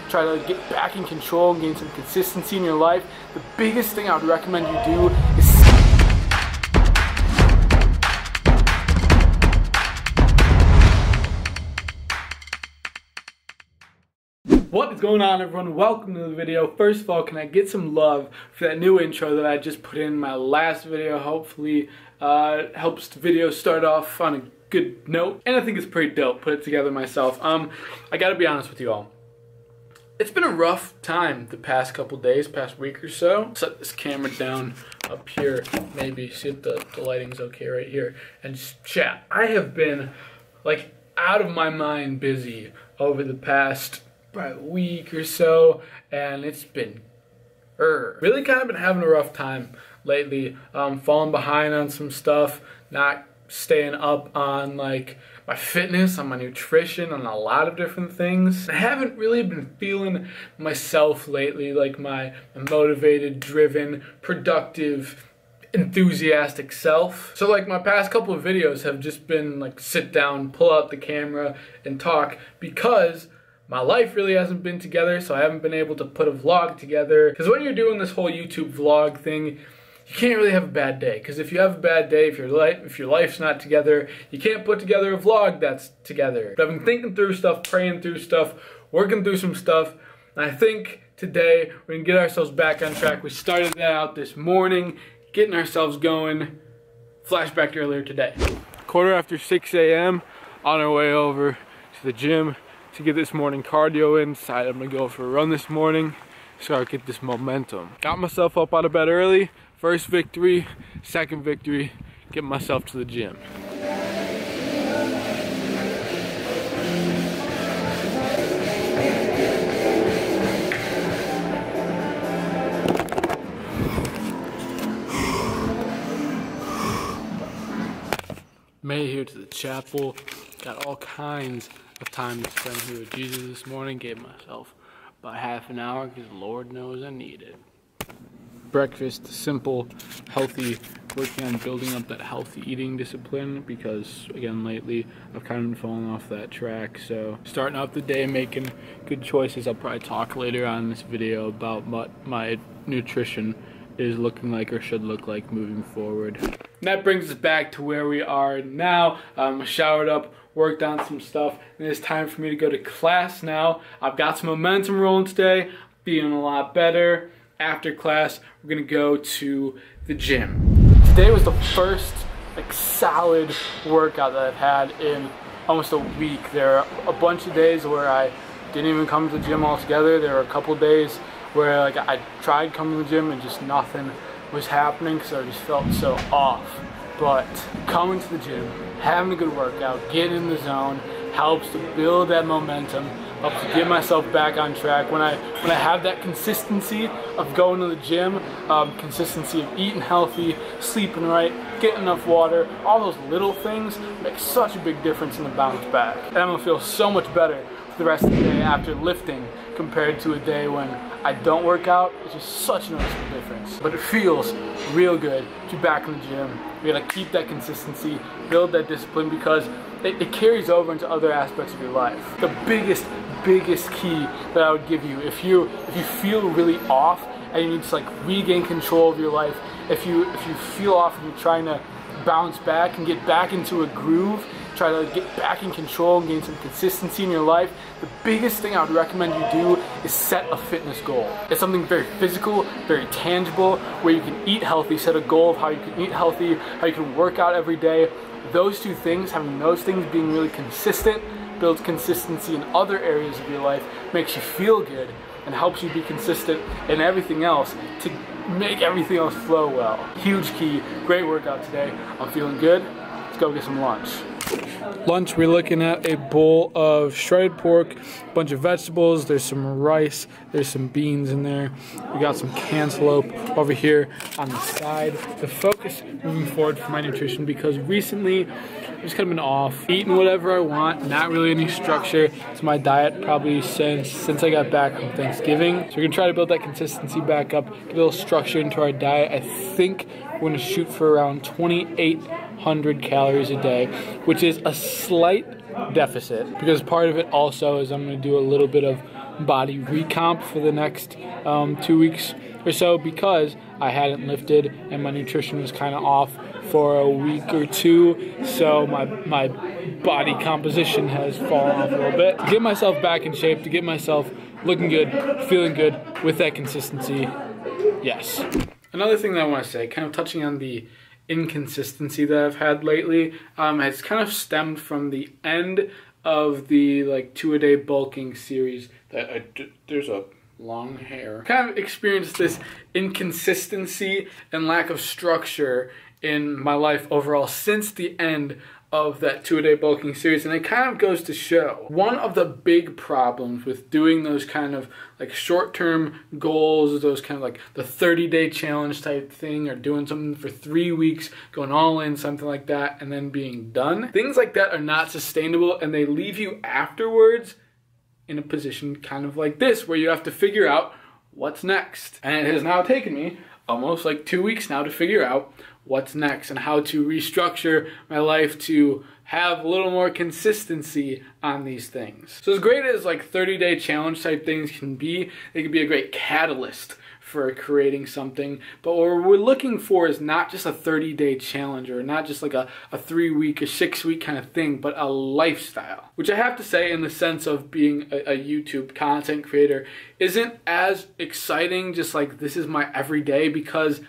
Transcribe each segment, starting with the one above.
try to get back in control and gain some consistency in your life, the biggest thing I would recommend you do is What is going on, everyone? Welcome to the video. First of all, can I get some love for that new intro that I just put in my last video? Hopefully helps the video start off on a good note, and I think it's pretty dope. Put it together myself. I gotta be honest with you all. It's been a rough time the past couple days, past week or so. Set this camera down up here, maybe see if the lighting's okay right here, and just chat. I have been like out of my mind busy over the past about a week or so, and it's been really kind of been having a rough time lately. Falling behind on some stuff, not staying up on like my fitness, on my nutrition, on a lot of different things. I haven't really been feeling myself lately, like my motivated, driven, productive, enthusiastic self. So like my past couple of videos have just been like sit down, pull out the camera and talk, because my life really hasn't been together, so I haven't been able to put a vlog together. Because when you're doing this whole YouTube vlog thing, you can't really have a bad day. Because if you have a bad day, if your life's not together, you can't put together a vlog that's together. But I've been thinking through stuff, praying through stuff, working through some stuff, and I think today we're gonna get ourselves back on track. We started that out this morning, getting ourselves going. Flashback to earlier today. 6:15 a.m. on our way over to the gym to get this morning cardio in. Decided I'm gonna go for a run this morning, so I get this momentum. Got myself up out of bed early. First victory, second victory, get myself to the gym. Made it here to the chapel. Got all kinds of time to spend here with Jesus this morning. Gave myself about half an hour because Lord knows I need it. Breakfast, simple, healthy, working on building up that healthy eating discipline, because again lately I've kind of been falling off that track. So starting out the day making good choices. I'll probably talk later on in this video about what my nutrition is looking like or should look like moving forward. And that brings us back to where we are now. I showered up, worked on some stuff, and it's time for me to go to class now. I've got some momentum rolling today, feeling a lot better. After class, we're gonna go to the gym. Today was the first like solid workout that I've had in almost a week. There are a bunch of days where I didn't even come to the gym altogether. There were a couple days where like I tried coming to the gym and just nothing was happening because I just felt so off. But coming to the gym, having a good workout, getting in the zone helps to build that momentum, helps to get myself back on track. When I have that consistency of going to the gym, consistency of eating healthy, sleeping right, getting enough water, all those little things make such a big difference in the bounce back. And I'm gonna feel so much better for the rest of the day after lifting compared to a day when I don't work out. It's just such a noticeable difference. But it feels real good to be back in the gym. We gotta keep that consistency, build that discipline, because it carries over into other aspects of your life. The biggest key that I would give you, if you feel really off and you need to like regain control of your life, if you feel off and you're trying to bounce back and get back into a groove, try to get back in control and gain some consistency in your life, the biggest thing I would recommend you do is set a fitness goal. It's something very physical, very tangible, where you can eat healthy. Set a goal of how you can eat healthy, how you can work out every day. Those two things, having those things being really consistent, builds consistency in other areas of your life, makes you feel good, and helps you be consistent in everything else to make everything else flow well. Huge key, great workout today. I'm feeling good. Let's go get some lunch. Lunch, we're looking at a bowl of shredded pork, a bunch of vegetables, there's some rice, there's some beans in there. We got some cantaloupe over here on the side. The focus moving forward for my nutrition, because recently I've just kind of been off, eating whatever I want, not really any structure to my diet probably since I got back from Thanksgiving. So we're gonna try to build that consistency back up, get a little structure into our diet. I think we're gonna shoot for around 2,800 calories a day, which is a slight deficit, because part of it also is I'm going to do a little bit of body recomp for the next 2 weeks or so because I hadn't lifted and my nutrition was kind of off for a week or two, so my body composition has fallen off a little bit. To get myself back in shape, to get myself looking good, feeling good with that consistency, yes. Another thing that I want to say, kind of touching on the inconsistency that I've had lately, has kind of stemmed from the end of the 2-a-day bulking series that there's a long hair. Kind of experienced this inconsistency and lack of structure in my life overall since the end of that 2-a-day bulking series, and it kind of goes to show one of the big problems with doing those kind of short-term goals, those kind of the 30-day challenge type thing, or doing something for 3 weeks, going all in, something like that, and then being done. Things like that are not sustainable, and they leave you afterwards in a position kind of like this, where you have to figure out what's next. And it has now taken me almost 2 weeks now to figure out what's next and how to restructure my life to have a little more consistency on these things. So as great as 30-day challenge type things can be, they can be a great catalyst for creating something, but what we're looking for is not just a 30-day challenge or not just a 3-week or 6-week kind of thing, but a lifestyle, which I have to say, in the sense of being a YouTube content creator, isn't as exciting just this is my everyday, because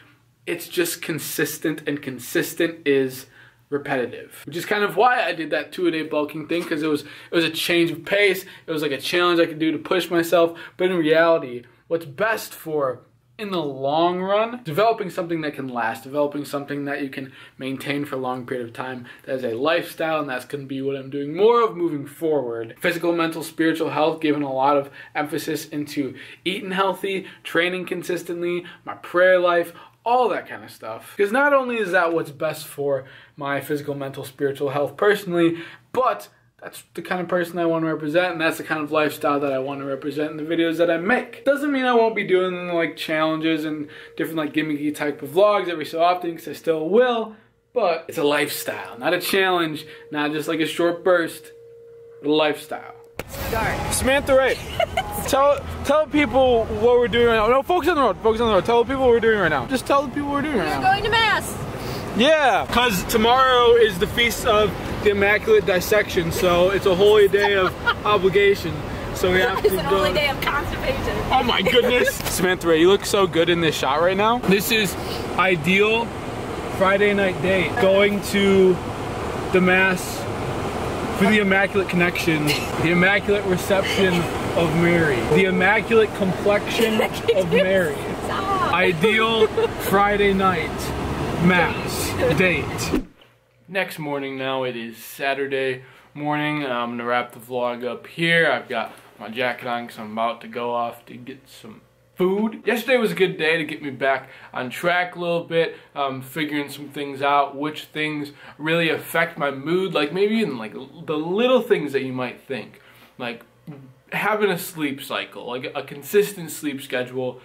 it's just consistent, and consistent is repetitive, which is kind of why I did that 2-a-day bulking thing, because it was a change of pace. It was a challenge I could do to push myself, but in reality, what's best for, in the long run, developing something that can last, developing something that you can maintain for a long period of time, that is a lifestyle, and that's going to be what I'm doing more of moving forward. Physical, mental, spiritual health, given a lot of emphasis into eating healthy, training consistently, my prayer life, all that kind of stuff. Because not only is that what's best for my physical, mental, spiritual health personally, but that's the kind of person I want to represent, and that's the kind of lifestyle that I want to represent in the videos that I make. Doesn't mean I won't be doing challenges and different gimmicky type of vlogs every so often, because I still will, but it's a lifestyle, not a challenge, not just a short burst, but a lifestyle. Start. Samantha Ray, tell people what we're doing right now. No, focus on the road, focus on the road. Tell the people what we're doing right now. Just tell the people what we're doing right now. We're going to Mass. Yeah, because tomorrow is the Feast of the Immaculate Dissection, so it's a holy day of obligation. So we have to It's an holy day of constipation. Oh my goodness. Samantha Ray, you look so good in this shot right now. This is ideal Friday night date. Going to the Mass for the Immaculate Connection, the Immaculate Reception of Mary, the Immaculate Complexion of Mary. Ideal Friday night Mass date. Next morning now, it is Saturday morning. I'm gonna wrap the vlog up here. I've got my jacket on because I'm about to go off to get some food. Yesterday was a good day to get me back on track a little bit, figuring some things out, which things really affect my mood, maybe even the little things that you might think, having a sleep cycle, a consistent sleep schedule,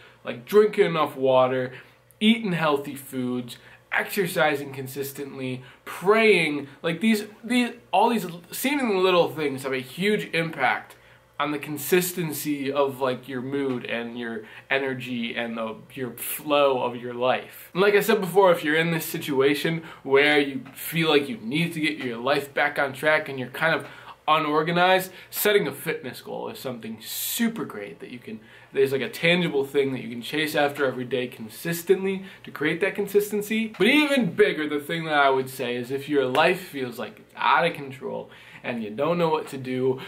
drinking enough water, eating healthy foods, exercising consistently, praying, all these seemingly little things have a huge impact on the consistency of your mood and your energy and your flow of your life. And like I said before, if you're in this situation where you feel like you need to get your life back on track and you're kind of unorganized, setting a fitness goal is something super great that you can, there's a tangible thing that you can chase after every day consistently to create that consistency. But even bigger, the thing that I would say is if your life feels like it's out of control and you don't know what to do,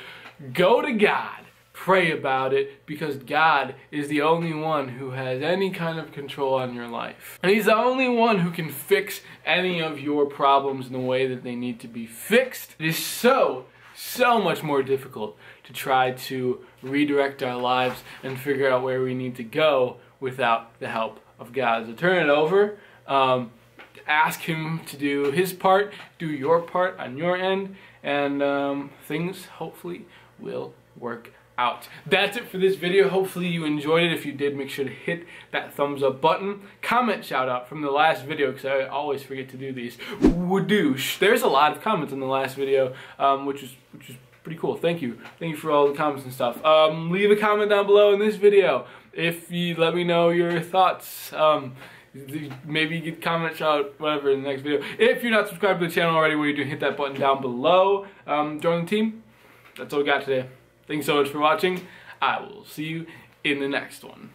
go to God, pray about it, because God is the only one who has any kind of control on your life. And He's the only one who can fix any of your problems in the way that they need to be fixed. It is so much more difficult to try to redirect our lives and figure out where we need to go without the help of God. So turn it over, ask Him to do His part, do your part on your end, and things hopefully will work out. That's it for this video. Hopefully you enjoyed it. If you did, make sure to hit that thumbs up button. Comment shout out from the last video, because I always forget to do these. Wadoosh. There's a lot of comments in the last video, which is pretty cool. Thank you for all the comments and stuff. Leave a comment down below in this video if you let me know your thoughts. Maybe get comments out, whatever, in the next video. If you're not subscribed to the channel already, what are you doing? Hit that button down below. Join the team. That's all we got today. Thanks so much for watching. I will see you in the next one.